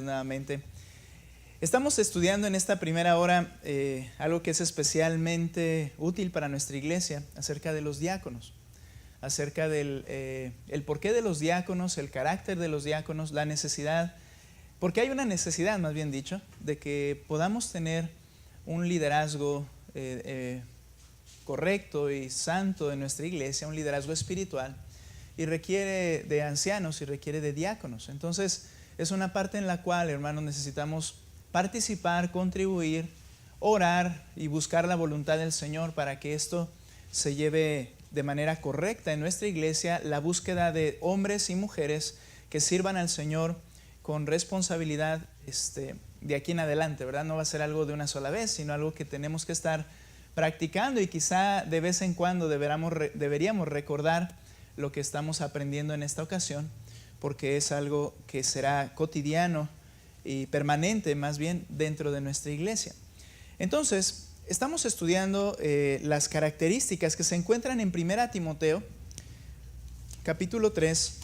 nuevamente. Estamos estudiando en esta primera hora algo que es especialmente útil para nuestra iglesia, acerca de los diáconos, acerca del el porqué de los diáconos, el carácter de los diáconos, la necesidad, porque hay una necesidad, más bien dicho, de que podamos tener un liderazgo correcto y santo en nuestra iglesia, un liderazgo espiritual, y requiere de ancianos y requiere de diáconos. Entonces, es una parte en la cual, hermanos, necesitamos participar, contribuir, orar y buscar la voluntad del Señor para que esto se lleve de manera correcta en nuestra iglesia, la búsqueda de hombres y mujeres que sirvan al Señor con responsabilidad de aquí en adelante, ¿verdad? No va a ser algo de una sola vez, sino algo que tenemos que estar practicando, y quizá de vez en cuando deberíamos recordar lo que estamos aprendiendo en esta ocasión, porque es algo que será cotidiano y permanente, más bien, dentro de nuestra iglesia. Entonces, estamos estudiando las características que se encuentran en 1 Timoteo, capítulo 3,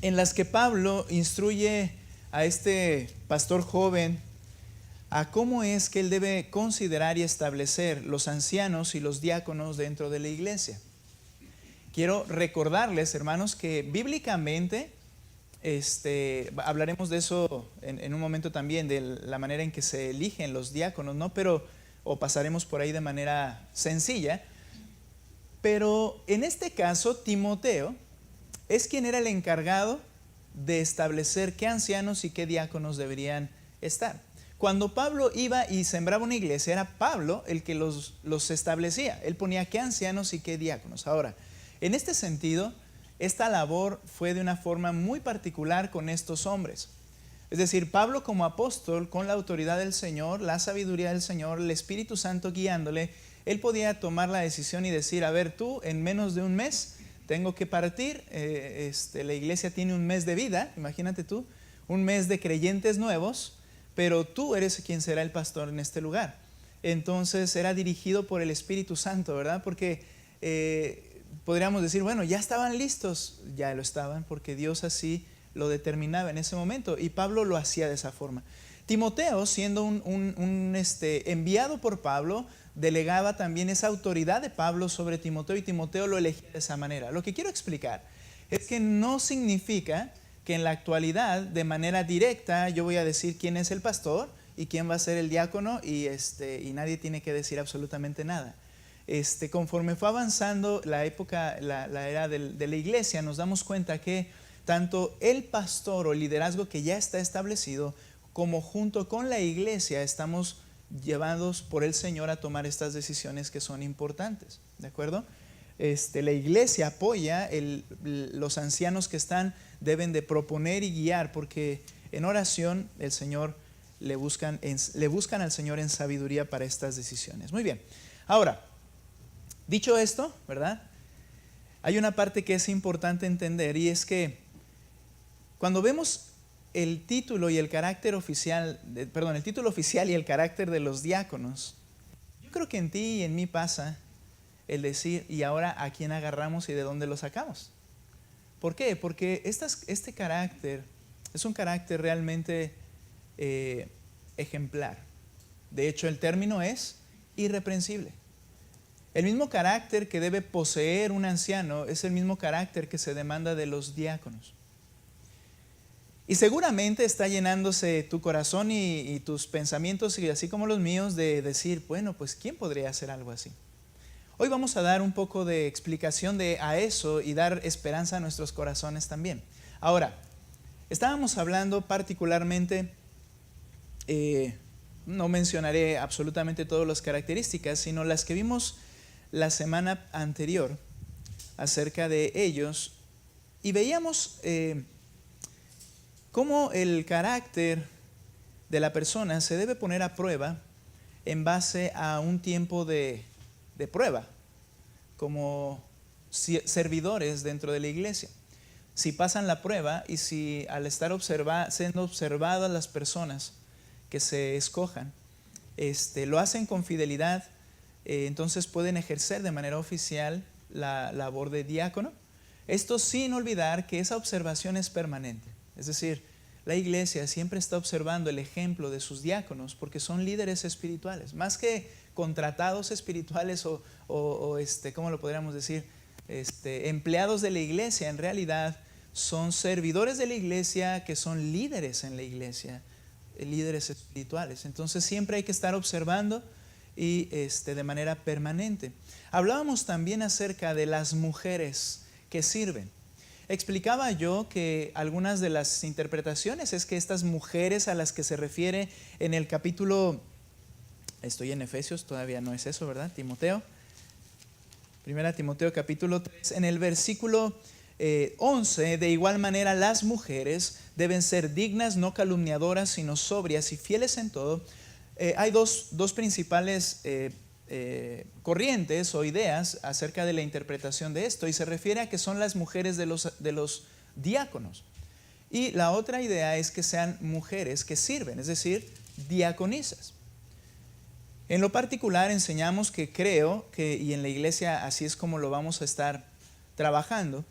en las que Pablo instruye a este pastor joven a cómo es que él debe considerar y establecer los ancianos y los diáconos dentro de la iglesia. Quiero recordarles, hermanos, que bíblicamente, hablaremos de eso en un momento también, de la manera en que se eligen los diáconos, ¿no? O pasaremos por ahí de manera sencilla. Pero en este caso, Timoteo es quien era el encargado de establecer qué ancianos y qué diáconos deberían estar. Cuando Pablo iba y sembraba una iglesia, era Pablo el que los establecía. Él ponía qué ancianos y qué diáconos. Ahora, en este sentido, esta labor fue de una forma muy particular con estos hombres. Es decir, Pablo como apóstol, con la autoridad del Señor, la sabiduría del Señor, el Espíritu Santo guiándole, él podía tomar la decisión y decir, a ver, tú en menos de un mes tengo que partir, la iglesia tiene un mes de vida, imagínate tú, un mes de creyentes nuevos, pero tú eres quien será el pastor en este lugar. Entonces era dirigido por el Espíritu Santo, ¿verdad? Porque podríamos decir, bueno, ya estaban listos, ya lo estaban, porque Dios así lo determinaba en ese momento, y Pablo lo hacía de esa forma. Timoteo, siendo un enviado por Pablo, delegaba también esa autoridad de Pablo sobre Timoteo, y Timoteo lo elegía de esa manera. Lo que quiero explicar es que no significa que en la actualidad, de manera directa, yo voy a decir quién es el pastor y quién va a ser el diácono, y nadie tiene que decir absolutamente nada. Conforme fue avanzando la época, la era de la iglesia, nos damos cuenta que tanto el pastor o el liderazgo que ya está establecido, como junto con la iglesia estamos llevados por el Señor a tomar estas decisiones que son importantes, ¿de acuerdo? La iglesia apoya, los ancianos que están deben de proponer y guiar, porque en oración el Señor le buscan al Señor en sabiduría para estas decisiones. Muy bien, ahora, dicho esto, ¿verdad? Hay una parte que es importante entender, y es que cuando vemos el título y el carácter oficial, el título oficial y el carácter de los diáconos, yo creo que en ti y en mí pasa el decir, ¿y ahora a quién agarramos y de dónde lo sacamos? ¿Por qué? Porque este carácter es un carácter realmente ejemplar. De hecho, el término es irreprensible. El mismo carácter que debe poseer un anciano es el mismo carácter que se demanda de los diáconos. Y seguramente está llenándose tu corazón y tus pensamientos, y así como los míos, de decir, bueno, pues ¿quién podría hacer algo así? Hoy vamos a dar un poco de explicación a eso y dar esperanza a nuestros corazones también. Ahora, estábamos hablando particularmente, no mencionaré absolutamente todas las características, sino las que vimos la semana anterior acerca de ellos, y veíamos cómo el carácter de la persona se debe poner a prueba en base a un tiempo de prueba, como servidores dentro de la iglesia. Si pasan la prueba, y si al estar siendo observadas las personas que se escojan, lo hacen con fidelidad, entonces pueden ejercer de manera oficial la labor de diácono. Esto sin olvidar que esa observación es permanente. Es decir, la iglesia siempre está observando el ejemplo de sus diáconos porque son líderes espirituales, más que contratados espirituales o ¿cómo lo podríamos decir? Empleados de la iglesia. En realidad son servidores de la iglesia que son líderes en la iglesia, líderes espirituales. Entonces siempre hay que estar observando y de manera permanente. Hablábamos también acerca de las mujeres que sirven. Explicaba yo que algunas de las interpretaciones es que estas mujeres a las que se refiere en el capítulo, estoy en Efesios, todavía no es eso, ¿verdad? Timoteo, 1 Timoteo capítulo 3, en el versículo 11, de igual manera las mujeres deben ser dignas, no calumniadoras, sino sobrias y fieles en todo. Hay dos principales corrientes o ideas acerca de la interpretación de esto, y se refiere a que son las mujeres de los diáconos. Y la otra idea es que sean mujeres que sirven, es decir, diaconisas. En lo particular enseñamos que creo que, y en la iglesia así es como lo vamos a estar trabajando,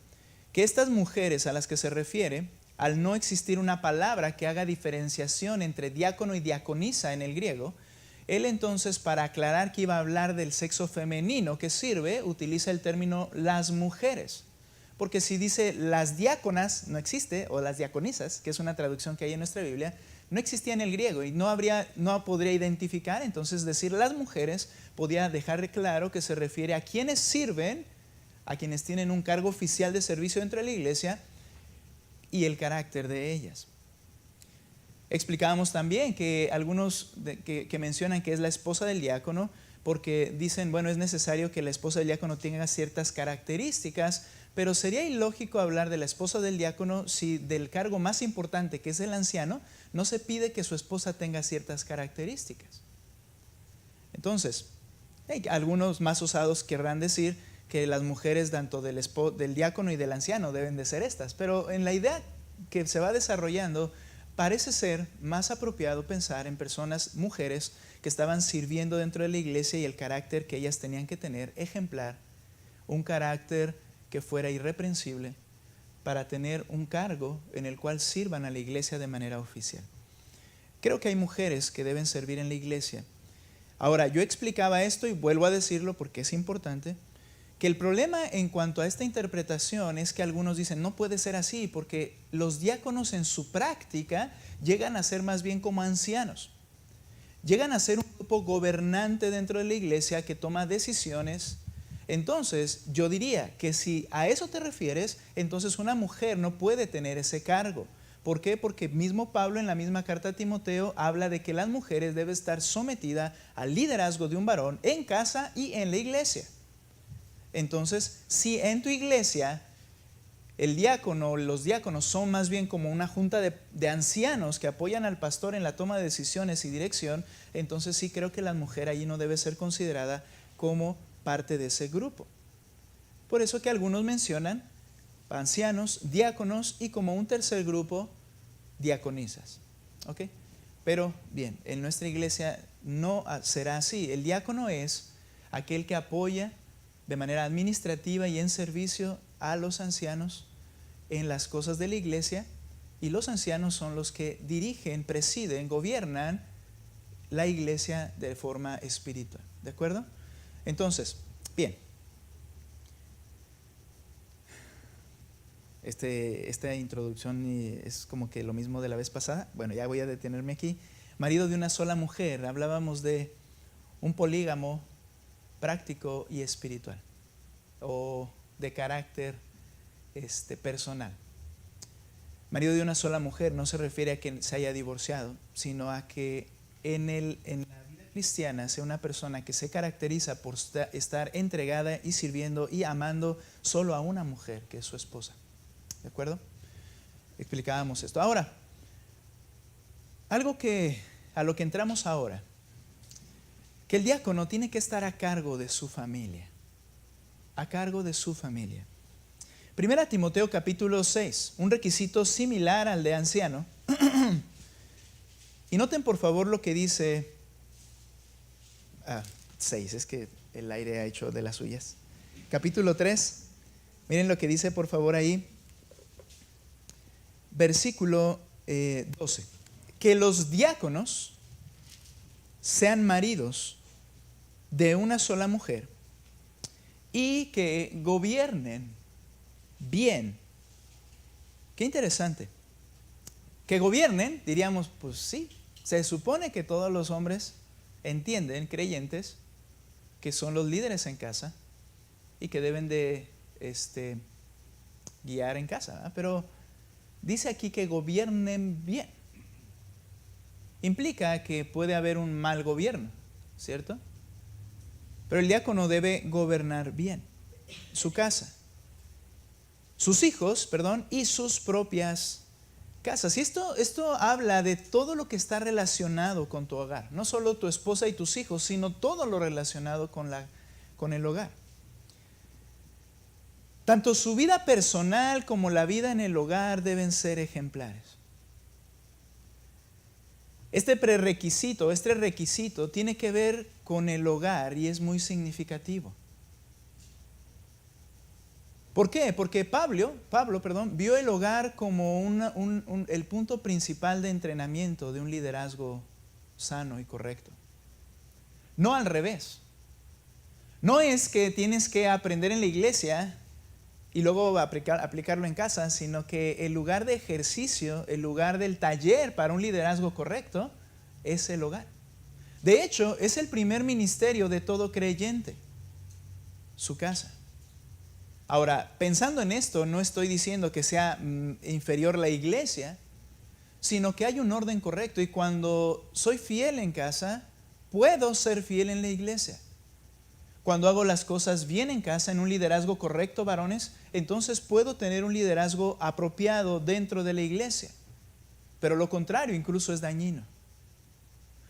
que estas mujeres a las que se refiere, al no existir una palabra que haga diferenciación entre diácono y diaconisa en el griego, él entonces, para aclarar que iba a hablar del sexo femenino que sirve, utiliza el término las mujeres. Porque si dice las diáconas, no existe, o las diaconisas, que es una traducción que hay en nuestra Biblia, no existía en el griego y no podría identificar. Entonces decir las mujeres podía dejar claro que se refiere a quienes sirven, a quienes tienen un cargo oficial de servicio dentro de la iglesia y el carácter de ellas. Explicábamos también que algunos que mencionan que es la esposa del diácono, porque dicen, bueno, es necesario que la esposa del diácono tenga ciertas características, pero sería ilógico hablar de la esposa del diácono si del cargo más importante, que es el anciano, no se pide que su esposa tenga ciertas características. Entonces, algunos más osados querrán decir que las mujeres tanto del diácono y del anciano deben de ser estas, pero en la idea que se va desarrollando, parece ser más apropiado pensar en personas, mujeres, que estaban sirviendo dentro de la iglesia y el carácter que ellas tenían que tener ejemplar, un carácter que fuera irreprensible para tener un cargo en el cual sirvan a la iglesia de manera oficial. Creo que hay mujeres que deben servir en la iglesia. Ahora, yo explicaba esto y vuelvo a decirlo porque es importante, que el problema en cuanto a esta interpretación es que algunos dicen no puede ser así porque los diáconos en su práctica llegan a ser más bien como ancianos. Llegan a ser un grupo gobernante dentro de la iglesia que toma decisiones. Entonces yo diría que si a eso te refieres, entonces una mujer no puede tener ese cargo. ¿Por qué? Porque mismo Pablo en la misma carta a Timoteo habla de que las mujeres deben estar sometidas al liderazgo de un varón en casa y en la iglesia. Entonces, si en tu iglesia el diácono, los diáconos son más bien como una junta de ancianos que apoyan al pastor en la toma de decisiones y dirección, entonces sí creo que la mujer allí no debe ser considerada como parte de ese grupo. Por eso que algunos mencionan ancianos, diáconos y como un tercer grupo, diaconisas. ¿Ok? Pero bien, en nuestra iglesia no será así. El diácono es aquel que apoya de manera administrativa y en servicio a los ancianos en las cosas de la iglesia, y los ancianos son los que dirigen, presiden, gobiernan la iglesia de forma espiritual. ¿De acuerdo? Entonces, bien. Esta introducción es como que lo mismo de la vez pasada. Bueno, ya voy a detenerme aquí. Marido de una sola mujer. Hablábamos de un polígamo práctico y espiritual, o de carácter personal. Marido de una sola mujer no se refiere a que se haya divorciado, sino a que en la vida cristiana sea una persona que se caracteriza por estar entregada y sirviendo y amando solo a una mujer, que es su esposa. ¿De acuerdo? Explicábamos esto. Ahora, algo a lo que entramos ahora, que el diácono tiene que estar a cargo de su familia. A cargo de su familia. 1 Timoteo capítulo 6, un requisito similar al de anciano. Y noten por favor lo que dice 6, es que el aire ha hecho de las suyas. Capítulo 3, miren lo que dice por favor ahí. Versículo 12. Que los diáconos sean maridos de una sola mujer y que gobiernen bien. Qué interesante. Que gobiernen, diríamos, pues sí, se supone que todos los hombres entienden, creyentes, que son los líderes en casa y que deben de guiar en casa, ¿verdad? Pero dice aquí que gobiernen bien. Implica que puede haber un mal gobierno, ¿cierto? Pero el diácono debe gobernar bien su casa, sus hijos, y sus propias casas. Y esto habla de todo lo que está relacionado con tu hogar. No solo tu esposa y tus hijos, sino todo lo relacionado con el hogar. Tanto su vida personal como la vida en el hogar deben ser ejemplares. Este requisito tiene que ver con el hogar y es muy significativo. ¿Por qué? Porque Pablo, vio el hogar como el punto principal de entrenamiento de un liderazgo sano y correcto. No al revés. No es que tienes que aprender en la iglesia y luego aplicarlo en casa, sino que el lugar de ejercicio, el lugar del taller para un liderazgo correcto es el hogar. De hecho, es el primer ministerio de todo creyente, su casa. Ahora, pensando en esto, no estoy diciendo que sea inferior la iglesia, sino que hay un orden correcto y cuando soy fiel en casa, puedo ser fiel en la iglesia. Cuando hago las cosas bien en casa, en un liderazgo correcto, varones, entonces puedo tener un liderazgo apropiado dentro de la iglesia. Pero lo contrario incluso es dañino.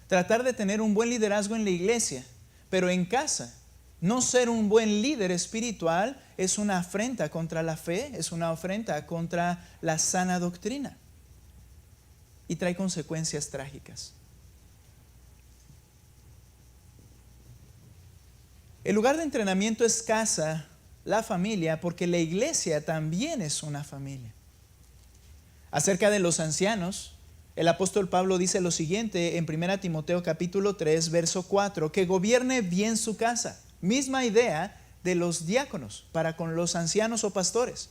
Tratar de tener un buen liderazgo en la iglesia, pero en casa, no ser un buen líder espiritual es una afrenta contra la fe, es una afrenta contra la sana doctrina. Y trae consecuencias trágicas. El lugar de entrenamiento es casa, la familia, porque la iglesia también es una familia. Acerca de los ancianos, el apóstol Pablo dice lo siguiente en 1 Timoteo capítulo 3, verso 4, que gobierne bien su casa. Misma idea de los diáconos para con los ancianos o pastores.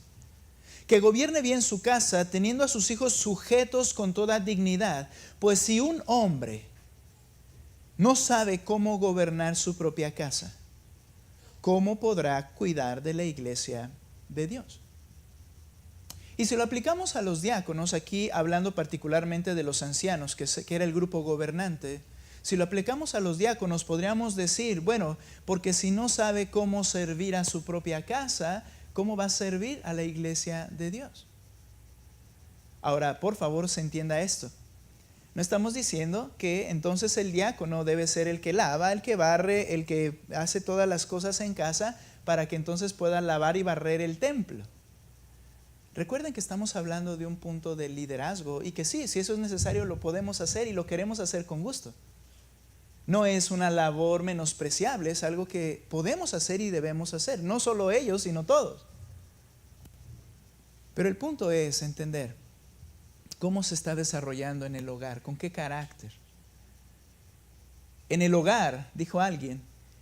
Que gobierne bien su casa, teniendo a sus hijos sujetos con toda dignidad, pues si un hombre no sabe cómo gobernar su propia casa, ¿cómo podrá cuidar de la iglesia de Dios? Y si lo aplicamos a los diáconos, aquí hablando particularmente de los ancianos, que era el grupo gobernante, si lo aplicamos a los diáconos, podríamos decir, bueno, porque si no sabe cómo servir a su propia casa, ¿cómo va a servir a la iglesia de Dios? Ahora, por favor, se entienda esto. No estamos diciendo que entonces el diácono debe ser el que lava, el que barre, el que hace todas las cosas en casa para que entonces pueda lavar y barrer el templo. Recuerden que estamos hablando de un punto de liderazgo y que sí, si eso es necesario lo podemos hacer y lo queremos hacer con gusto. No es una labor menospreciable, es algo que podemos hacer y debemos hacer. No solo ellos, sino todos. Pero el punto es entender cómo se está desarrollando en el hogar, con qué carácter. En el hogar, dijo alguien,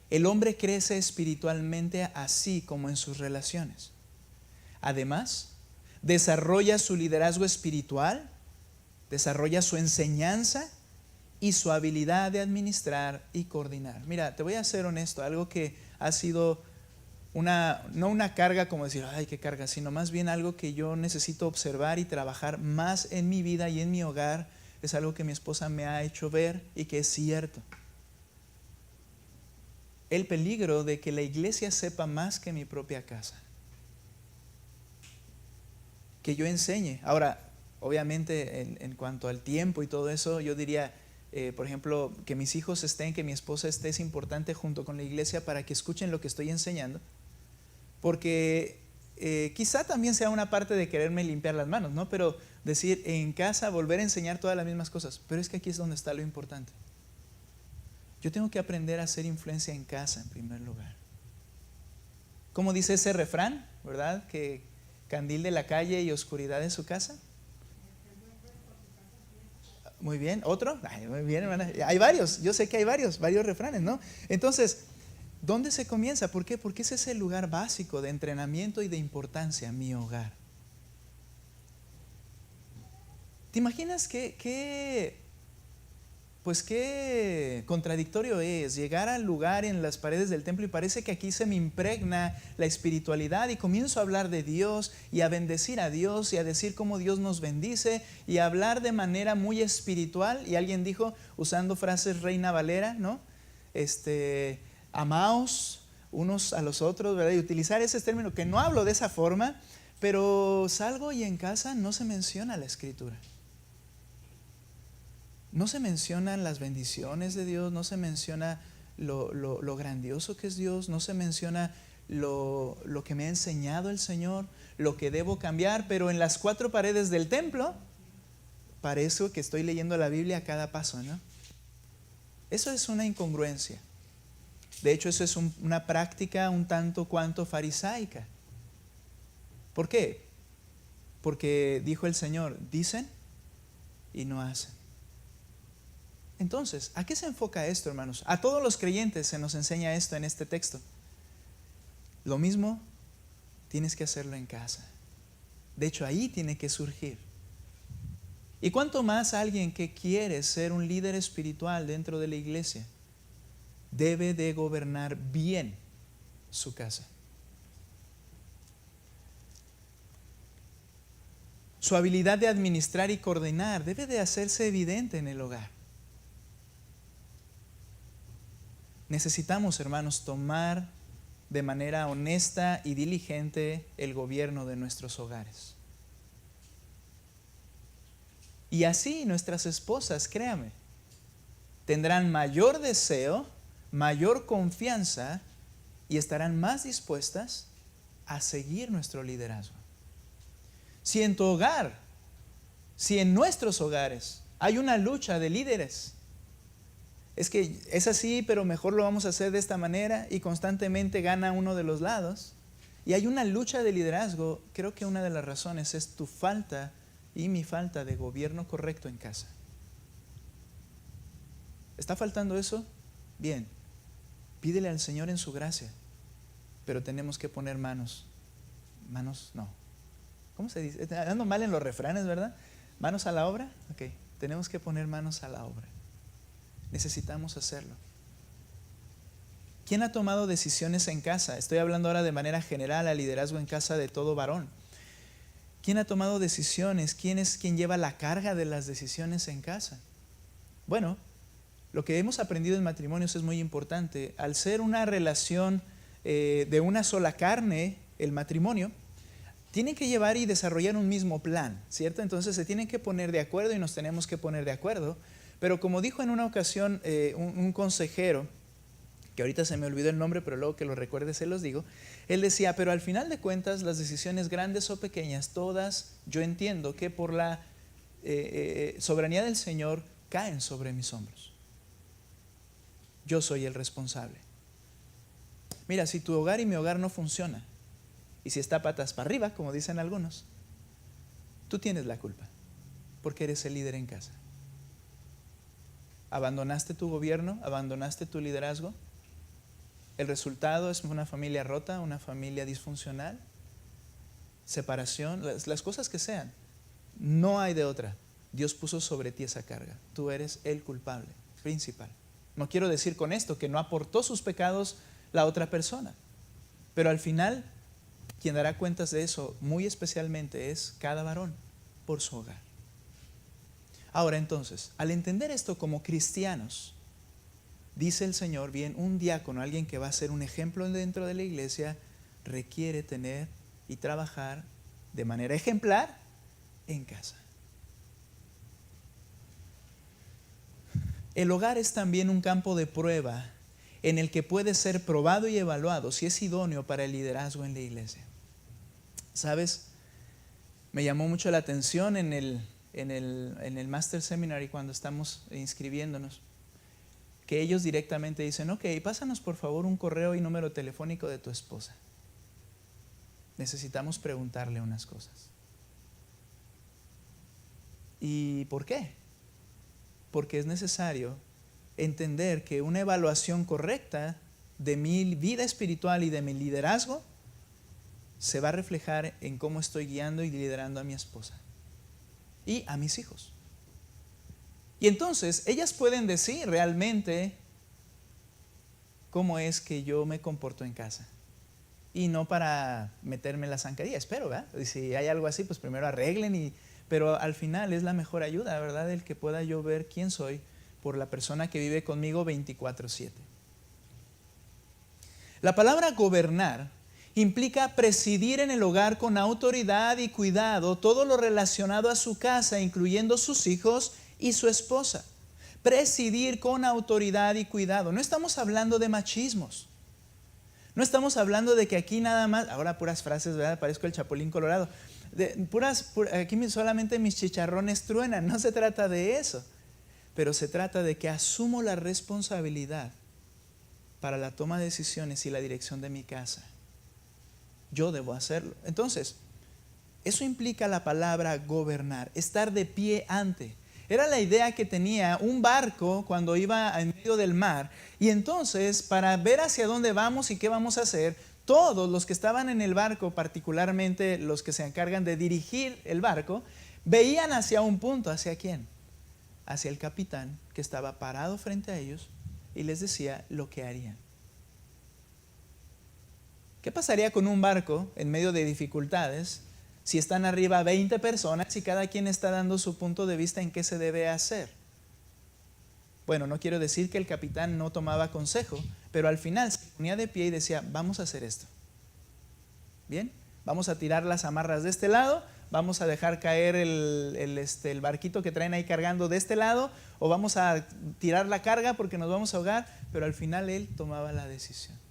el hombre crece espiritualmente así como en sus relaciones. Además, desarrolla su liderazgo espiritual, desarrolla su enseñanza y su habilidad de administrar y coordinar. Mira, te voy a ser honesto, algo que ha sido no una carga como decir, ay, qué carga, sino más bien algo que yo necesito observar y trabajar más en mi vida y en mi hogar, es algo que mi esposa me ha hecho ver y que es cierto. El peligro de que la iglesia sepa más que mi propia casa. Que yo enseñe. Ahora, obviamente en cuanto al tiempo y todo eso, yo diría, por ejemplo, que mis hijos estén, que mi esposa esté, es importante junto con la iglesia para que escuchen lo que estoy enseñando. Porque quizá también sea una parte de quererme limpiar las manos, ¿no? Pero decir, en casa volver a enseñar todas las mismas cosas. Pero es que aquí es donde está lo importante. Yo tengo que aprender a hacer influencia en casa en primer lugar. ¿Cómo dice ese refrán, verdad? Que candil de la calle y oscuridad de su casa. Muy bien. ¿Otro? Ay, muy bien, hermana. Hay varios. Yo sé que hay varios refranes, ¿no? Entonces, ¿dónde se comienza? ¿Por qué? Porque ese es el lugar básico de entrenamiento y de importancia, mi hogar. ¿Te imaginas pues qué contradictorio es llegar al lugar en las paredes del templo y parece que aquí se me impregna la espiritualidad y comienzo a hablar de Dios y a bendecir a Dios y a decir cómo Dios nos bendice y a hablar de manera muy espiritual? Y alguien dijo, usando frases Reina Valera, ¿no? Amaos unos a los otros, ¿verdad? Y utilizar ese término, que no hablo de esa forma, pero salgo y en casa no se menciona la Escritura. No se mencionan las bendiciones de Dios, no se menciona lo grandioso que es Dios, no se menciona lo que me ha enseñado el Señor, lo que debo cambiar, pero en las 4 paredes del templo parece que estoy leyendo la Biblia a cada paso, ¿no? Eso es una incongruencia. De hecho, eso es una práctica un tanto cuanto farisaica. ¿Por qué? Porque dijo el Señor, dicen y no hacen. Entonces, ¿a qué se enfoca esto, hermanos? A todos los creyentes se nos enseña esto en este texto. Lo mismo tienes que hacerlo en casa. De hecho, ahí tiene que surgir. Y cuánto más alguien que quiere ser un líder espiritual dentro de la iglesia debe de gobernar bien su casa. Su habilidad de administrar y coordinar debe de hacerse evidente en el hogar. Necesitamos, hermanos, tomar de manera honesta y diligente el gobierno de nuestros hogares. Y así nuestras esposas, créame, tendrán mayor deseo, mayor confianza y estarán más dispuestas a seguir nuestro liderazgo. Si en tu hogar, si en nuestros hogares hay una lucha de líderes, es que es así, pero mejor lo vamos a hacer de esta manera y constantemente gana uno de los lados, y hay una lucha de liderazgo, creo que una de las razones es tu falta y mi falta de gobierno correcto en casa. ¿Está faltando eso? Bien, pídele al Señor en su gracia, pero tenemos que poner manos no. ¿Cómo se dice? Ando mal en los refranes, ¿verdad? ¿Manos a la obra? Ok, tenemos que poner manos a la obra. Necesitamos hacerlo. ¿Quién ha tomado decisiones en casa? Estoy hablando ahora de manera general al liderazgo en casa de todo varón. ¿Quién ha tomado decisiones? ¿Quién es quien lleva la carga de las decisiones en casa? Bueno, lo que hemos aprendido en matrimonios es muy importante. Al ser una relación de una sola carne, el matrimonio, tienen que llevar y desarrollar un mismo plan, ¿cierto? Entonces se tienen que poner de acuerdo y nos tenemos que poner de acuerdo. Pero como dijo en una ocasión un consejero, que ahorita se me olvidó el nombre, pero luego que lo recuerde se los digo, él decía, pero al final de cuentas las decisiones grandes o pequeñas, todas yo entiendo que por la soberanía del Señor caen sobre mis hombros. Yo soy el responsable. Mira, si tu hogar y mi hogar no funciona, y si está patas para arriba, como dicen algunos, tú tienes la culpa, porque eres el líder en casa. ¿Abandonaste tu gobierno? ¿Abandonaste tu liderazgo? El resultado es una familia rota, una familia disfuncional, separación, las cosas que sean. No hay de otra. Dios puso sobre ti esa carga. Tú eres el culpable principal. No quiero decir con esto que no aportó sus pecados la otra persona, pero al final quien dará cuentas de eso muy especialmente es cada varón por su hogar. Ahora entonces, al entender esto como cristianos, dice el Señor, bien, un diácono, alguien que va a ser un ejemplo dentro de la iglesia, requiere tener y trabajar de manera ejemplar en casa. El hogar es también un campo de prueba en el que puede ser probado y evaluado si es idóneo para el liderazgo en la iglesia. ¿Sabes? Me llamó mucho la atención en el Master Seminary cuando estamos inscribiéndonos, que ellos directamente dicen, ok, pásanos por favor un correo y número telefónico de tu esposa. Necesitamos preguntarle unas cosas. ¿Y por qué? porque es necesario entender que una evaluación correcta de mi vida espiritual y de mi liderazgo se va a reflejar en cómo estoy guiando y liderando a mi esposa y a mis hijos. Y entonces ellas pueden decir realmente cómo es que yo me comporto en casa. Y no para meterme en la zancadilla, espero, ¿verdad? Y si hay algo así, pues primero arreglen, pero al final es la mejor ayuda, ¿verdad? El que pueda yo ver quién soy por la persona que vive conmigo 24/7. La palabra gobernar implica presidir en el hogar con autoridad y cuidado todo lo relacionado a su casa, incluyendo sus hijos y su esposa. Presidir con autoridad y cuidado. No estamos hablando de machismos. No estamos hablando de que aquí nada más, ahora puras frases, ¿verdad? Parezco el Chapulín Colorado. Aquí solamente mis chicharrones truenan. No se trata de eso. Pero se trata de que asumo la responsabilidad para la toma de decisiones y la dirección de mi casa. Yo debo hacerlo. Entonces, eso implica la palabra gobernar, estar de pie ante. Era la idea que tenía un barco cuando iba en medio del mar. Y entonces, para ver hacia dónde vamos y qué vamos a hacer, todos los que estaban en el barco, particularmente los que se encargan de dirigir el barco, veían hacia un punto. ¿Hacia quién? Hacia el capitán, que estaba parado frente a ellos y les decía lo que harían. ¿Qué pasaría con un barco en medio de dificultades si están arriba 20 personas y cada quien está dando su punto de vista en qué se debe hacer? Bueno, no quiero decir que el capitán no tomaba consejo, pero al final se ponía de pie y decía, vamos a hacer esto. Bien, vamos a tirar las amarras de este lado, vamos a dejar caer el barquito que traen ahí cargando de este lado, o vamos a tirar la carga porque nos vamos a ahogar, pero al final él tomaba la decisión.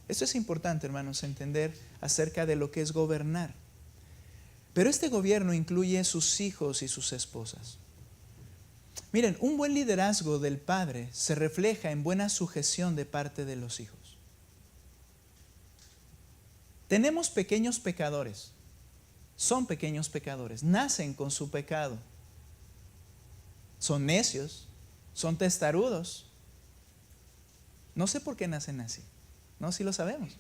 Esto es importante, hermanos, entender acerca de lo que es gobernar. Pero este gobierno incluye sus hijos y sus esposas. Miren, un buen liderazgo del padre se refleja en buena sujeción de parte de los hijos. Tenemos pequeños pecadores. Son pequeños pecadores. Nacen con su pecado. Son necios. Son testarudos. No sé por qué nacen así. No, sí lo sabemos.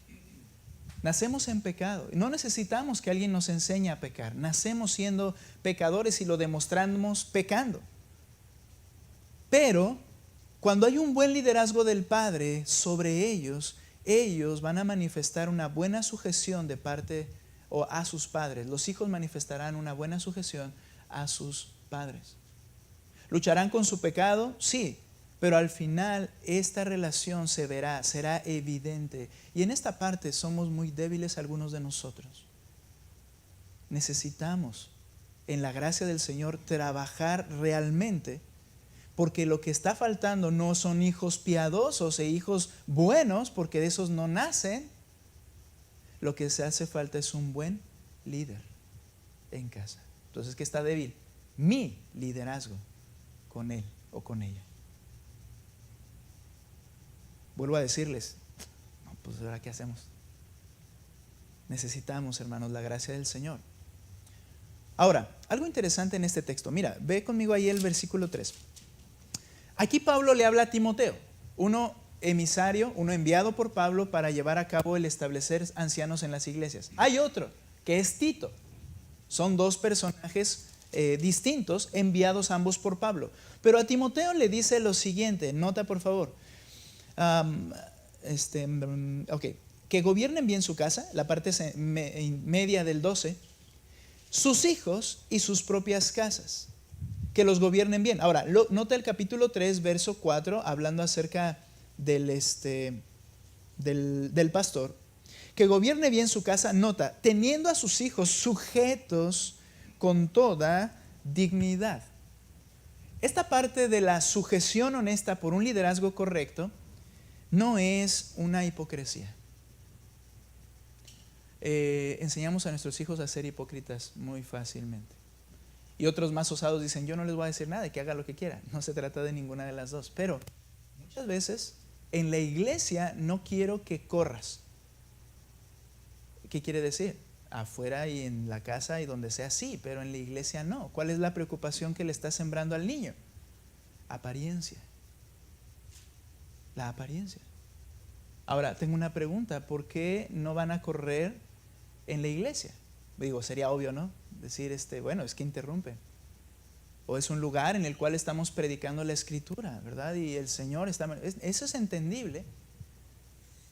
Nacemos en pecado. No necesitamos que alguien nos enseñe a pecar. Nacemos siendo pecadores y lo demostramos pecando. Pero cuando hay un buen liderazgo del Padre sobre ellos, ellos van a manifestar una buena sujeción de parte o a sus padres. Los hijos manifestarán una buena sujeción a sus padres. ¿Lucharán con su pecado? Sí. Pero al final esta relación se verá, será evidente. Y en esta parte somos muy débiles algunos de nosotros. Necesitamos, en la gracia del Señor, trabajar realmente, porque lo que está faltando no son hijos piadosos e hijos buenos, porque de esos no nacen. Lo que se hace falta es un buen líder en casa. Entonces, ¿qué está débil? Mi liderazgo con él o con ella. Vuelvo a decirles, no, pues ahora ¿qué hacemos? Necesitamos, hermanos, la gracia del Señor. Ahora, algo interesante en este texto. Mira, ve conmigo ahí el versículo 3. Aquí Pablo le habla a Timoteo, uno emisario, uno enviado por Pablo para llevar a cabo el establecer ancianos en las iglesias. Hay otro, que es Tito. Son dos personajes distintos, enviados ambos por Pablo. Pero a Timoteo le dice lo siguiente, nota por favor. Que gobiernen bien su casa, la parte media del 12, sus hijos y sus propias casas, que los gobiernen bien. Ahora, nota el capítulo 3, verso 4, hablando acerca del pastor, que gobierne bien su casa, nota, teniendo a sus hijos sujetos con toda dignidad. Esta parte de la sujeción honesta por un liderazgo correcto no es una hipocresía. Enseñamos a nuestros hijos a ser hipócritas muy fácilmente. Y otros más osados dicen, yo no les voy a decir nada, que haga lo que quiera. No se trata de ninguna de las dos. Pero muchas veces en la iglesia no quiero que corras. ¿Qué quiere decir? Afuera y en la casa y donde sea sí, pero en la iglesia no. ¿Cuál es la preocupación que le está sembrando al niño? Apariencia. La apariencia. Ahora, tengo una pregunta. ¿Por qué no van a correr en la iglesia? Digo, sería obvio, ¿no? Decir, bueno, es que interrumpen. O es un lugar en el cual estamos predicando la Escritura, ¿verdad? Y el Señor está... Eso es entendible.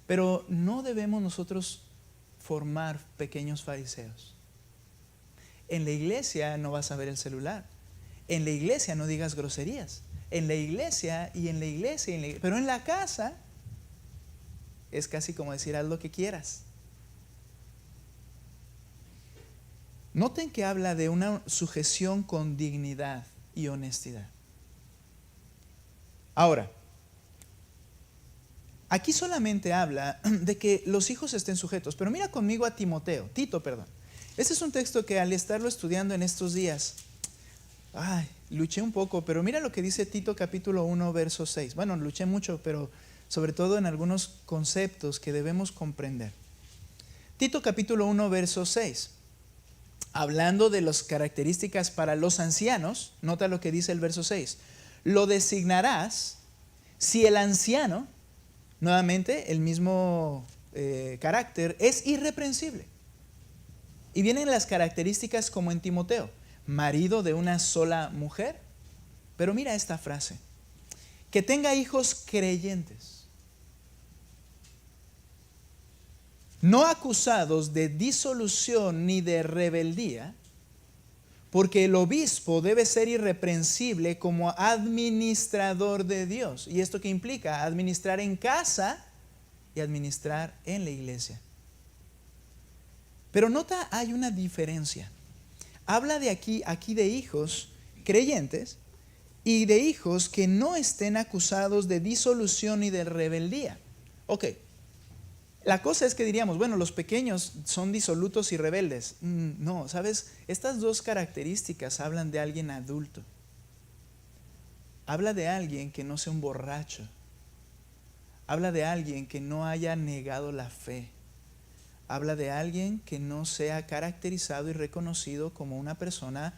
Pero no debemos nosotros formar pequeños fariseos. En la iglesia no vas a ver el celular. En la iglesia no digas groserías. En la iglesia y en la iglesia, pero en la casa es casi como decir, haz lo que quieras. Noten que habla de una sujeción con dignidad y honestidad. Ahora, aquí solamente habla de que los hijos estén sujetos, pero mira conmigo a Tito, perdón. Este es un texto que al estarlo estudiando en estos días, luché un poco, pero mira lo que dice Tito capítulo 1, verso 6. Bueno, luché mucho, pero sobre todo en algunos conceptos que debemos comprender. Tito capítulo 1, verso 6. Hablando de las características para los ancianos, nota lo que dice el verso 6. Lo designarás si el anciano, nuevamente el mismo carácter, es irreprensible. Y vienen las características como en Timoteo, marido de una sola mujer. Pero mira esta frase, que tenga hijos creyentes, no acusados de disolución ni de rebeldía, porque el obispo debe ser irreprensible como administrador de Dios. ¿Y esto qué implica? Administrar en casa y administrar en la iglesia. Pero nota, hay una diferencia. Habla de aquí de hijos creyentes y de hijos que no estén acusados de disolución ni de rebeldía. Ok. La cosa es que diríamos, bueno, los pequeños son disolutos y rebeldes. No, ¿sabes? Estas dos características hablan de alguien adulto. Habla de alguien que no sea un borracho. Habla de alguien que no haya negado la fe. Habla de alguien que no sea caracterizado y reconocido como una persona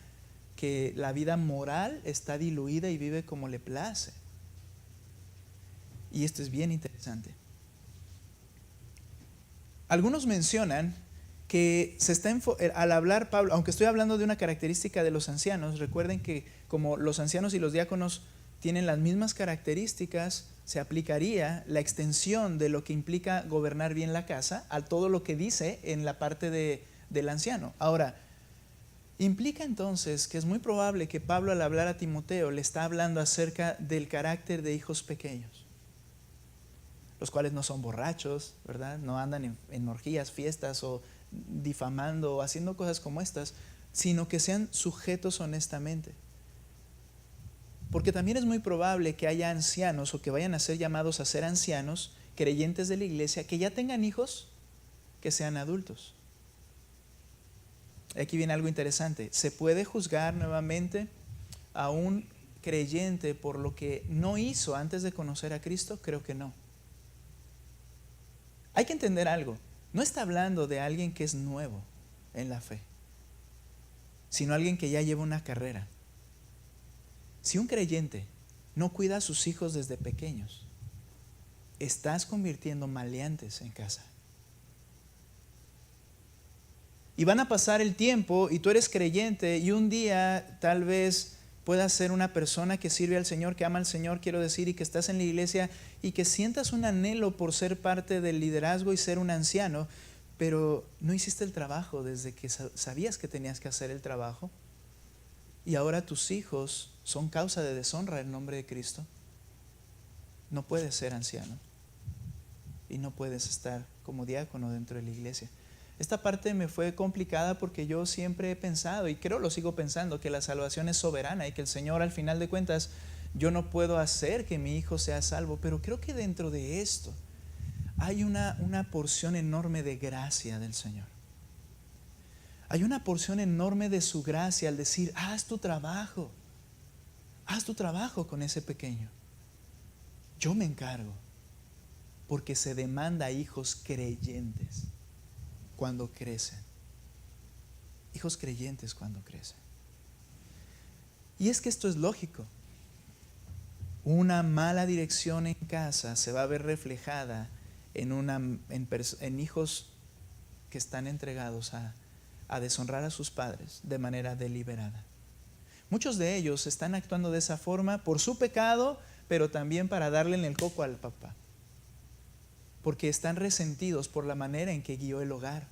que la vida moral está diluida y vive como le place. Y esto es bien interesante. Algunos mencionan que al hablar Pablo, aunque estoy hablando de una característica de los ancianos, recuerden que como los ancianos y los diáconos tienen las mismas características, se aplicaría la extensión de lo que implica gobernar bien la casa a todo lo que dice en la parte del anciano. Ahora, implica entonces que es muy probable que Pablo, al hablar a Timoteo, le está hablando acerca del carácter de hijos pequeños, los cuales no son borrachos, ¿verdad? No andan en orgías, fiestas o difamando o haciendo cosas como estas, sino que sean sujetos honestamente. Porque también es muy probable que haya ancianos o que vayan a ser llamados a ser ancianos, creyentes de la iglesia, que ya tengan hijos que sean adultos. Aquí viene algo interesante. ¿Se puede juzgar nuevamente a un creyente por lo que no hizo antes de conocer a Cristo? Creo que no. Hay que entender algo. No está hablando de alguien que es nuevo en la fe, sino alguien que ya lleva una carrera. Si un creyente no cuida a sus hijos desde pequeños, estás convirtiendo maleantes en casa. Y van a pasar el tiempo y tú eres creyente y un día tal vez puedas ser una persona que sirve al Señor, que ama al Señor, quiero decir, y que estás en la iglesia y que sientas un anhelo por ser parte del liderazgo y ser un anciano, pero no hiciste el trabajo desde que sabías que tenías que hacer el trabajo. Y ahora tus hijos son causa de deshonra en nombre de Cristo. No puedes ser anciano y no puedes estar como diácono dentro de la iglesia. Esta parte me fue complicada porque yo siempre he pensado, y creo lo sigo pensando, que la salvación es soberana y que el Señor, al final de cuentas, yo no puedo hacer que mi hijo sea salvo, pero creo que dentro de esto hay una porción enorme de gracia del Señor. Hay una porción enorme de su gracia al decir, haz tu trabajo con ese pequeño. Yo me encargo, porque se demanda hijos creyentes cuando crecen. Hijos creyentes cuando crecen. Y es que esto es lógico. Una mala dirección en casa se va a ver reflejada en hijos que están entregados a deshonrar a sus padres de manera deliberada. Muchos de ellos están actuando de esa forma por su pecado, pero también para darle en el coco al papá, porque están resentidos por la manera en que guió el hogar.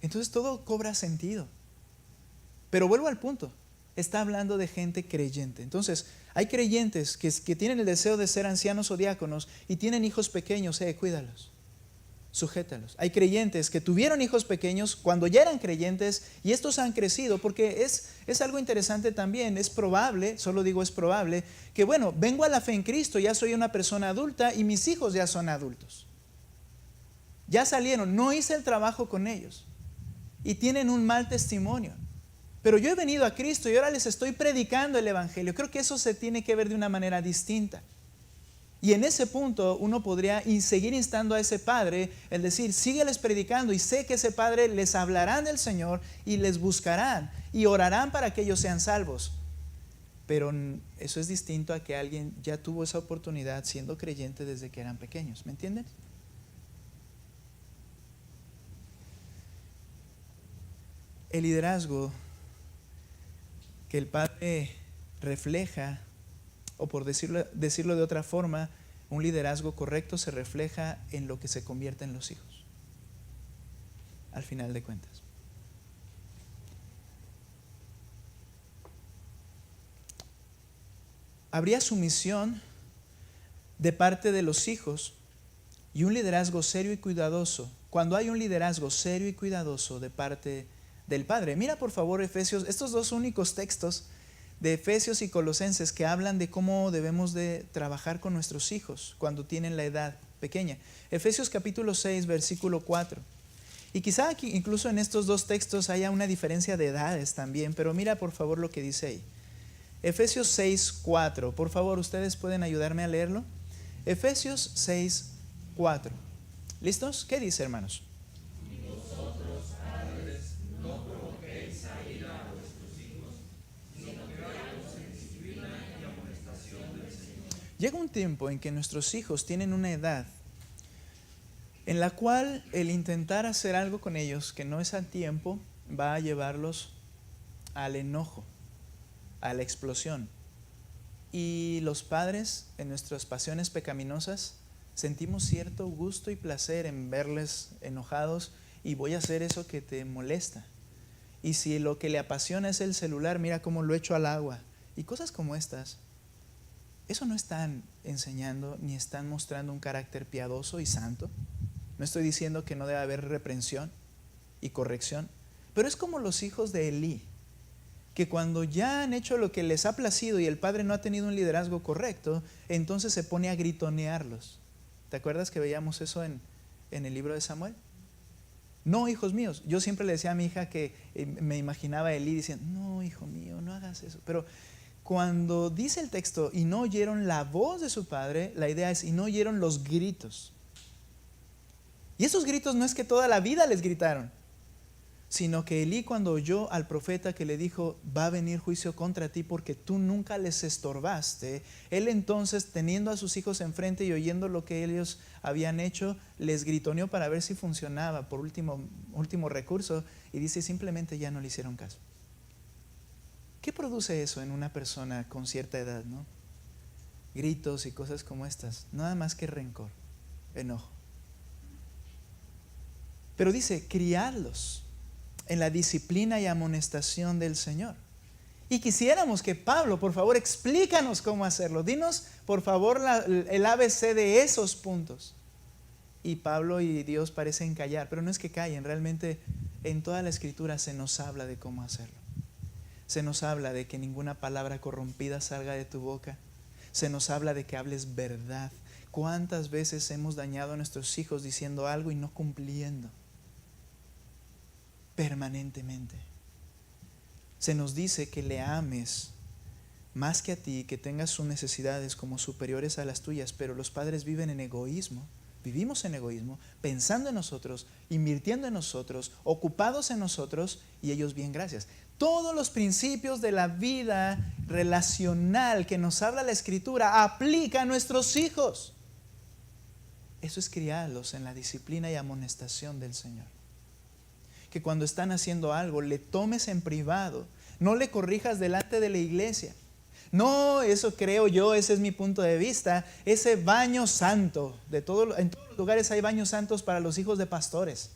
Entonces todo cobra sentido. Pero vuelvo al punto, está hablando de gente creyente. Entonces hay creyentes que tienen el deseo de ser ancianos o diáconos y tienen hijos pequeños. Cuídalos, sujétalos. Hay creyentes que tuvieron hijos pequeños cuando ya eran creyentes y estos han crecido, porque es algo interesante también. Es probable, solo digo es probable, que bueno, vengo a la fe en Cristo, ya soy una persona adulta y mis hijos ya son adultos. Ya salieron, no hice el trabajo con ellos y tienen un mal testimonio. Pero yo he venido a Cristo y ahora les estoy predicando el Evangelio. Creo que eso se tiene que ver de una manera distinta. Y en ese punto uno podría seguir instando a ese padre, el decir, sígueles predicando, y sé que ese padre les hablarán del Señor y les buscarán y orarán para que ellos sean salvos. Pero eso es distinto a que alguien ya tuvo esa oportunidad siendo creyente desde que eran pequeños. ¿Me entienden? El liderazgo que el padre refleja, o por decirlo de otra forma, un liderazgo correcto se refleja en lo que se convierte en los hijos, al final de cuentas. Habría sumisión de parte de los hijos y un liderazgo serio y cuidadoso. Cuando hay un liderazgo serio y cuidadoso de parte del padre. Mira por favor Efesios, estos dos únicos textos de Efesios y Colosenses que hablan de cómo debemos de trabajar con nuestros hijos cuando tienen la edad pequeña. Efesios capítulo 6, versículo 4. Y quizá aquí, incluso en estos dos textos haya una diferencia de edades también, pero mira por favor lo que dice ahí. Efesios 6, 4. Por favor, ¿ustedes pueden ayudarme a leerlo? Efesios 6, 4. ¿Listos? ¿Qué dice, hermanos? Llega un tiempo en que nuestros hijos tienen una edad en la cual el intentar hacer algo con ellos que no es a tiempo va a llevarlos al enojo, a la explosión. Y los padres, en nuestras pasiones pecaminosas, sentimos cierto gusto y placer en verles enojados y voy a hacer eso que te molesta. Y si lo que le apasiona es el celular, mira cómo lo echo al agua. Y cosas como estas. Eso no están enseñando ni están mostrando un carácter piadoso y santo. No estoy diciendo que no debe haber reprensión y corrección, pero es como los hijos de Elí, que cuando ya han hecho lo que les ha placido y el padre no ha tenido un liderazgo correcto, entonces se pone a gritonearlos. ¿Te acuerdas que veíamos eso en el libro de Samuel? No, hijos míos. Yo siempre le decía a mi hija que me imaginaba a Elí diciendo, no, hijo mío, no hagas eso. Pero cuando dice el texto, y no oyeron la voz de su padre, la idea es, y no oyeron los gritos. Y esos gritos no es que toda la vida les gritaron, sino que Elí cuando oyó al profeta que le dijo, va a venir juicio contra ti porque tú nunca les estorbaste, él entonces, teniendo a sus hijos enfrente y oyendo lo que ellos habían hecho, les gritoneó para ver si funcionaba por último recurso, y dice, simplemente ya no le hicieron caso. ¿Qué produce eso en una persona con cierta edad, no? Gritos y cosas como estas, nada más que rencor, enojo. Pero dice, criadlos en la disciplina y amonestación del Señor. Y quisiéramos que Pablo, por favor, explícanos cómo hacerlo. Dinos, por favor, el ABC de esos puntos. Y Pablo y Dios parecen callar, pero no es que callen, realmente en toda la Escritura se nos habla de cómo hacerlo. Se nos habla de que ninguna palabra corrompida salga de tu boca. Se nos habla de que hables verdad. ¿Cuántas veces hemos dañado a nuestros hijos diciendo algo y no cumpliendo? Permanentemente. Se nos dice que le ames más que a ti, que tengas sus necesidades como superiores a las tuyas, pero los padres viven en egoísmo. Vivimos en egoísmo, pensando en nosotros, invirtiendo en nosotros, ocupados en nosotros, y ellos bien, gracias. Todos los principios de la vida relacional que nos habla la Escritura aplica a nuestros hijos. Eso es criarlos en la disciplina y amonestación del Señor. Que cuando están haciendo algo, le tomes en privado, no le corrijas delante de la iglesia. No, eso creo yo, ese es mi punto de vista. Ese baño santo, en todos los lugares hay baños santos para los hijos de pastores.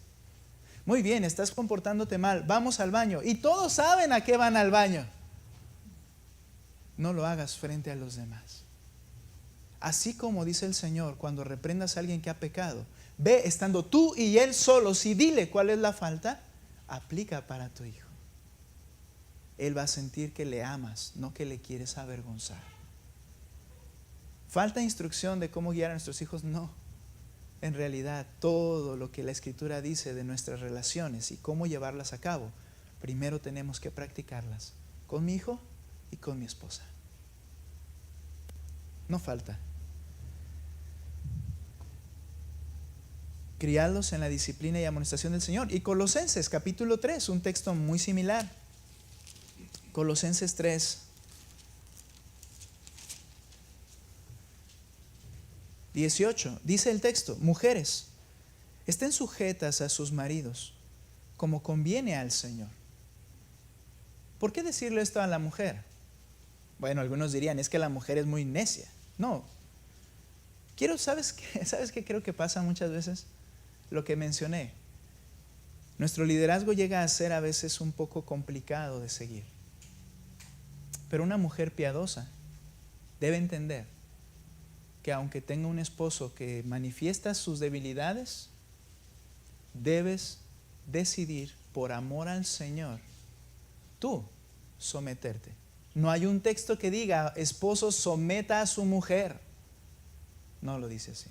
Muy bien, estás comportándote mal, vamos al baño. Y todos saben a qué van al baño. No lo hagas frente a los demás. Así como dice el Señor, cuando reprendas a alguien que ha pecado, ve estando tú y él solos y dile cuál es la falta, aplica para tu hijo. Él va a sentir que le amas, no que le quieres avergonzar. ¿Falta instrucción de cómo guiar a nuestros hijos? No. En realidad, todo lo que la Escritura dice de nuestras relaciones y cómo llevarlas a cabo, primero tenemos que practicarlas con mi hijo y con mi esposa. No falta. Criarlos en la disciplina y amonestación del Señor. Y Colosenses capítulo 3, un texto muy similar. Colosenses 3, 18, dice el texto: mujeres, estén sujetas a sus maridos, como conviene al Señor. ¿Por qué decirle esto a la mujer? Bueno, algunos dirían, es que la mujer es muy necia. No. ¿Sabes qué creo que pasa muchas veces? Lo que mencioné. Nuestro liderazgo llega a ser a veces un poco complicado de seguir. Pero una mujer piadosa debe entender que aunque tenga un esposo que manifiesta sus debilidades, debes decidir por amor al Señor, tú someterte. No hay un texto que diga, esposo someta a su mujer. No lo dice así.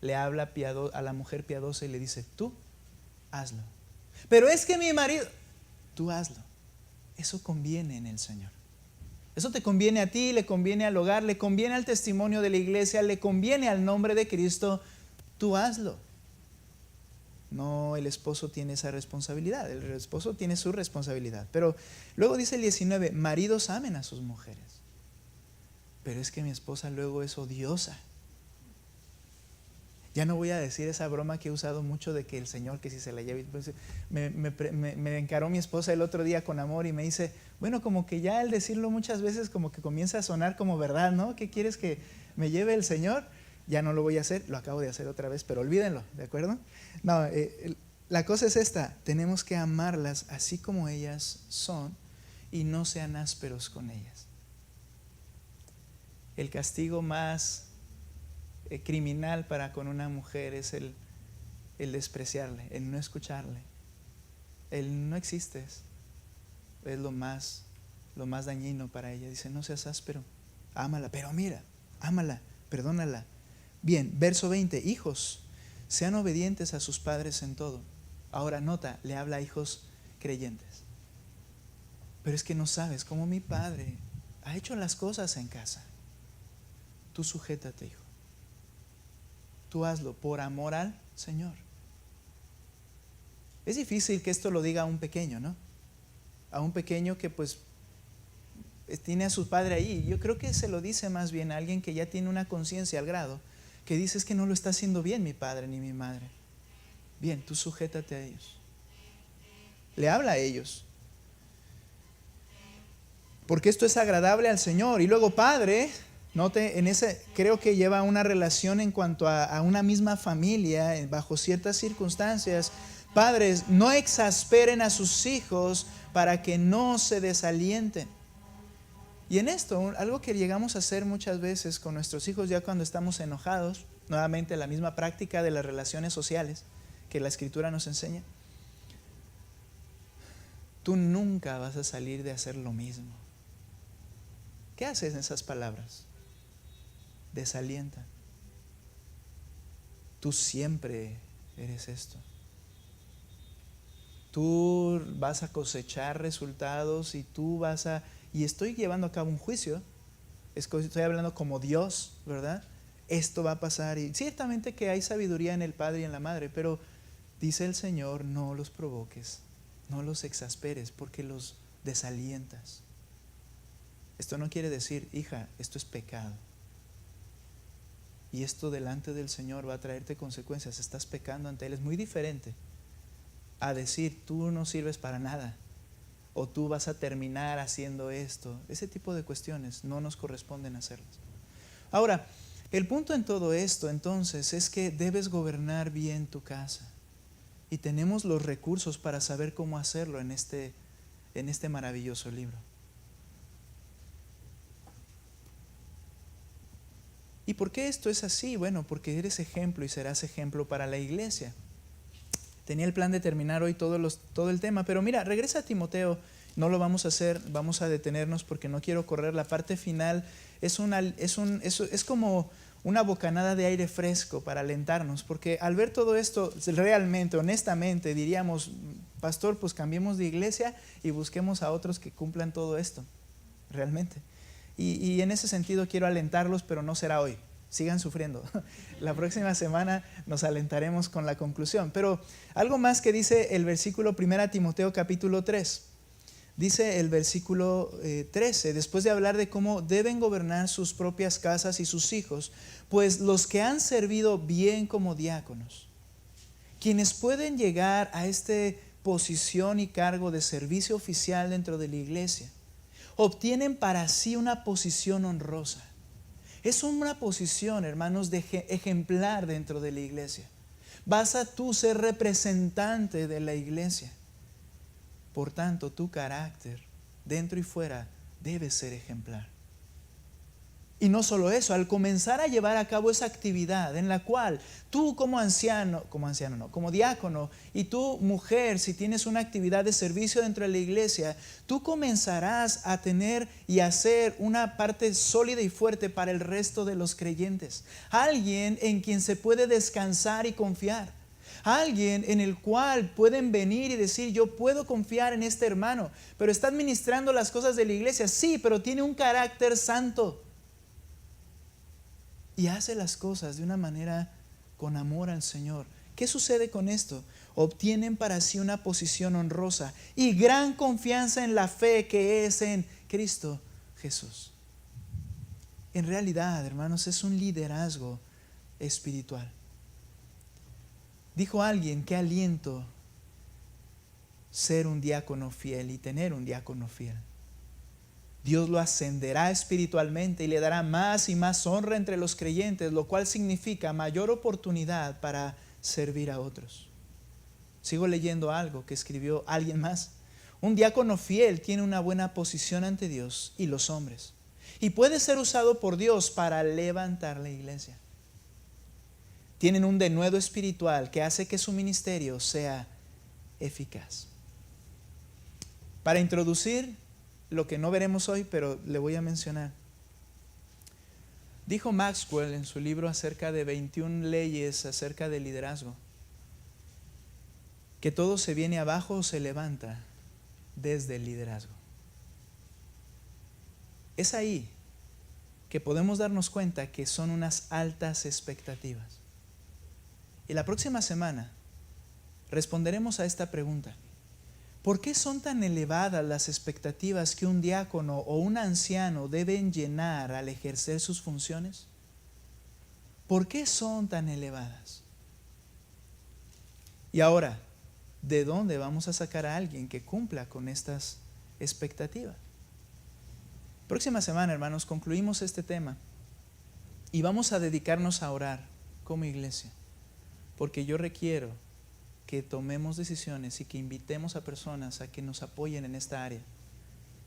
Le habla a la mujer piadosa y le dice, tú hazlo. Pero es que mi marido, tú hazlo. Eso conviene en el Señor. Eso te conviene a ti, le conviene al hogar, le conviene al testimonio de la iglesia, le conviene al nombre de Cristo. Tú hazlo. No, el esposo tiene esa responsabilidad, el esposo tiene su responsabilidad. Pero luego dice el 19, maridos amen a sus mujeres. Pero es que mi esposa luego es odiosa. Ya no voy a decir esa broma que he usado mucho de que el Señor, que si se la lleve. Me encaró mi esposa el otro día con amor y me dice, bueno, como que ya al decirlo muchas veces como que comienza a sonar como verdad, ¿no? ¿Qué quieres que me lleve el Señor? Ya no lo voy a hacer, lo acabo de hacer otra vez, pero olvídenlo, ¿de acuerdo? No, la cosa es esta, tenemos que amarlas así como ellas son y no sean ásperos con ellas. El castigo más criminal para con una mujer es el despreciarle, el no escucharle. El no existes es lo más dañino para ella. Dice, no seas áspero, ámala, pero mira, ámala, perdónala. Bien, verso 20, hijos, sean obedientes a sus padres en todo. Ahora nota, le habla a hijos creyentes. Pero es que no sabes cómo mi padre ha hecho las cosas en casa. Tú sujétate, hijo. Tú hazlo por amor al Señor. Es difícil que esto lo diga a un pequeño, ¿no? A un pequeño que pues tiene a su padre ahí. Yo creo que se lo dice más bien a alguien que ya tiene una conciencia al grado que dice, es que no lo está haciendo bien mi padre ni mi madre. Bien, tú sujétate a ellos. Le habla a ellos. Porque esto es agradable al Señor. Y luego, padre, note, creo que lleva una relación en cuanto a una misma familia, bajo ciertas circunstancias. Padres, no exasperen a sus hijos para que no se desalienten. Y en esto, algo que llegamos a hacer muchas veces con nuestros hijos ya cuando estamos enojados, nuevamente la misma práctica de las relaciones sociales que la Escritura nos enseña. Tú nunca vas a salir de hacer lo mismo. ¿Qué haces en esas palabras? Desalientan. Tú siempre eres esto. Tú vas a cosechar resultados y estoy llevando a cabo un juicio. Estoy hablando como Dios, ¿verdad? Esto va a pasar y ciertamente que hay sabiduría en el padre y en la madre, pero dice el Señor, no los provoques, no los exasperes porque los desalientas. Esto no quiere decir, hija, esto es pecado. Y esto delante del Señor va a traerte consecuencias. Estás pecando ante Él. Es muy diferente a decir, tú no sirves para nada, o tú vas a terminar haciendo esto. Ese tipo de cuestiones no nos corresponden hacerlas. Ahora, el punto en todo esto entonces es que debes gobernar bien tu casa. Y tenemos los recursos para saber cómo hacerlo en este maravilloso libro. ¿Y por qué esto es así? Bueno, porque eres ejemplo y serás ejemplo para la iglesia. Tenía el plan de terminar hoy todo el tema, pero mira, regresa a Timoteo. No lo vamos a hacer, vamos a detenernos porque no quiero correr. La parte final es como una bocanada de aire fresco para alentarnos, porque al ver todo esto, realmente, honestamente, diríamos, pastor, pues cambiemos de iglesia y busquemos a otros que cumplan todo esto, realmente. Y en ese sentido quiero alentarlos, pero no será hoy. Sigan sufriendo. La próxima semana nos alentaremos con la conclusión. Pero algo más que dice el versículo 1 Timoteo capítulo 3. Dice el versículo 13, después de hablar de cómo deben gobernar sus propias casas y sus hijos, pues los que han servido bien como diáconos, quienes pueden llegar a esta posición y cargo de servicio oficial dentro de la iglesia, obtienen para sí una posición honrosa. Es una posición, hermanos, de ejemplar dentro de la iglesia. Vas a tú ser representante de la iglesia. Por tanto, tu carácter, dentro y fuera, debe ser ejemplar. Y no solo eso, al comenzar a llevar a cabo esa actividad en la cual tú como diácono, y tú mujer, si tienes una actividad de servicio dentro de la iglesia, tú comenzarás a tener y a ser una parte sólida y fuerte para el resto de los creyentes. Alguien en quien se puede descansar y confiar. Alguien en el cual pueden venir y decir, yo puedo confiar en este hermano, pero está administrando las cosas de la iglesia, sí, pero tiene un carácter santo. Y hace las cosas de una manera con amor al Señor. ¿Qué sucede con esto? Obtienen para sí una posición honrosa y gran confianza en la fe que es en Cristo Jesús. En realidad, hermanos, es un liderazgo espiritual. Dijo alguien, qué aliento ser un diácono fiel y tener un diácono fiel. Dios lo ascenderá espiritualmente y le dará más y más honra entre los creyentes, lo cual significa mayor oportunidad para servir a otros. Sigo leyendo algo que escribió alguien más. Un diácono fiel tiene una buena posición ante Dios y los hombres, y puede ser usado por Dios para levantar la iglesia. Tienen un denuedo espiritual que hace que su ministerio sea eficaz. Para introducir lo que no veremos hoy, pero le voy a mencionar. Dijo Maxwell en su libro acerca de 21 leyes acerca del liderazgo, que todo se viene abajo o se levanta desde el liderazgo. Es ahí que podemos darnos cuenta que son unas altas expectativas. Y la próxima semana responderemos a esta pregunta. ¿Por qué son tan elevadas las expectativas que un diácono o un anciano deben llenar al ejercer sus funciones? ¿Por qué son tan elevadas? Y ahora, ¿de dónde vamos a sacar a alguien que cumpla con estas expectativas? Próxima semana, hermanos, concluimos este tema y vamos a dedicarnos a orar como iglesia, porque yo requiero que tomemos decisiones y que invitemos a personas a que nos apoyen en esta área,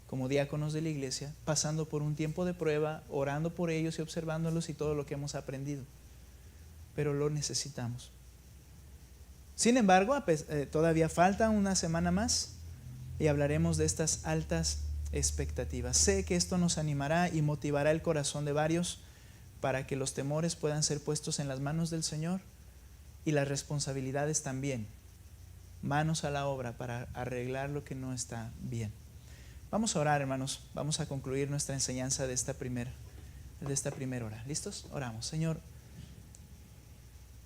como diáconos de la iglesia, pasando por un tiempo de prueba, orando por ellos y observándolos y todo lo que hemos aprendido. Pero lo necesitamos. Sin embargo, todavía falta una semana más y hablaremos de estas altas expectativas. Sé que esto nos animará y motivará el corazón de varios para que los temores puedan ser puestos en las manos del Señor y las responsabilidades también. Manos a la obra para arreglar lo que no está bien. Vamos a orar, hermanos. Vamos a concluir nuestra enseñanza de esta primera hora. ¿Listos? Oramos. Señor,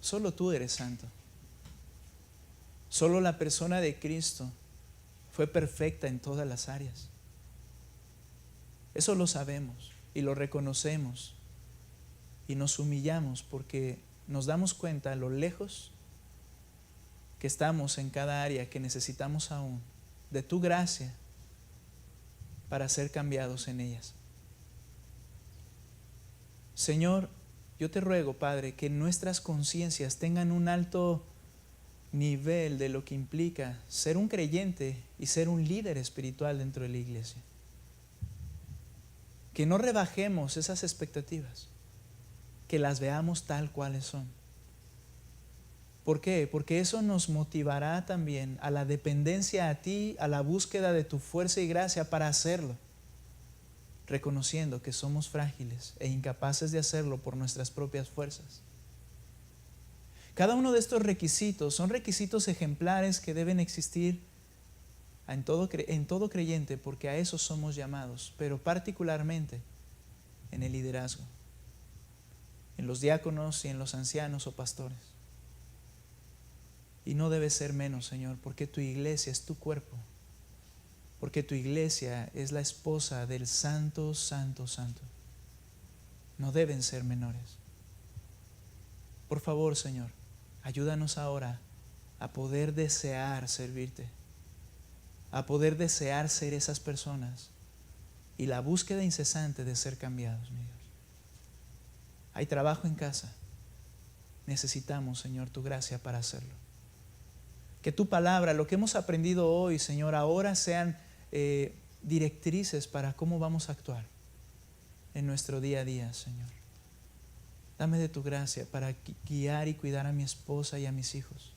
solo tú eres santo. Solo la persona de Cristo fue perfecta en todas las áreas. Eso lo sabemos y lo reconocemos y nos humillamos porque nos damos cuenta lo lejos que estamos en cada área que necesitamos aún de tu gracia para ser cambiados en ellas. Señor, yo te ruego, Padre, que nuestras conciencias tengan un alto nivel de lo que implica ser un creyente y ser un líder espiritual dentro de la iglesia. Que no rebajemos esas expectativas, que las veamos tal cuales son. ¿Por qué? Porque eso nos motivará también a la dependencia a ti, a la búsqueda de tu fuerza y gracia para hacerlo, reconociendo que somos frágiles e incapaces de hacerlo por nuestras propias fuerzas. Cada uno de estos requisitos son requisitos ejemplares que deben existir en todo creyente, porque a eso somos llamados, pero particularmente en el liderazgo, en los diáconos y en los ancianos o pastores. Y no debe ser menos, Señor, porque tu iglesia es tu cuerpo, porque tu iglesia es la esposa del Santo, Santo, Santo. No deben ser menores. Por favor, Señor, ayúdanos ahora a poder desear servirte, a poder desear ser esas personas y la búsqueda incesante de ser cambiados, mi Dios. Hay trabajo en casa. Necesitamos, Señor, tu gracia para hacerlo. Que tu palabra, lo que hemos aprendido hoy, Señor, ahora sean directrices para cómo vamos a actuar en nuestro día a día, Señor. Dame de tu gracia para guiar y cuidar a mi esposa y a mis hijos.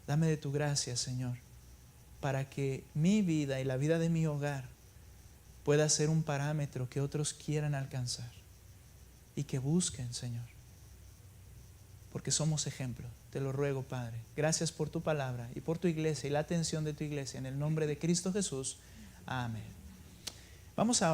Dame de tu gracia, Señor, para que mi vida y la vida de mi hogar pueda ser un parámetro que otros quieran alcanzar y que busquen, Señor, porque somos ejemplo. Te lo ruego, Padre. Gracias por tu palabra y por tu iglesia y la atención de tu iglesia. En el nombre de Cristo Jesús. Amén. Vamos a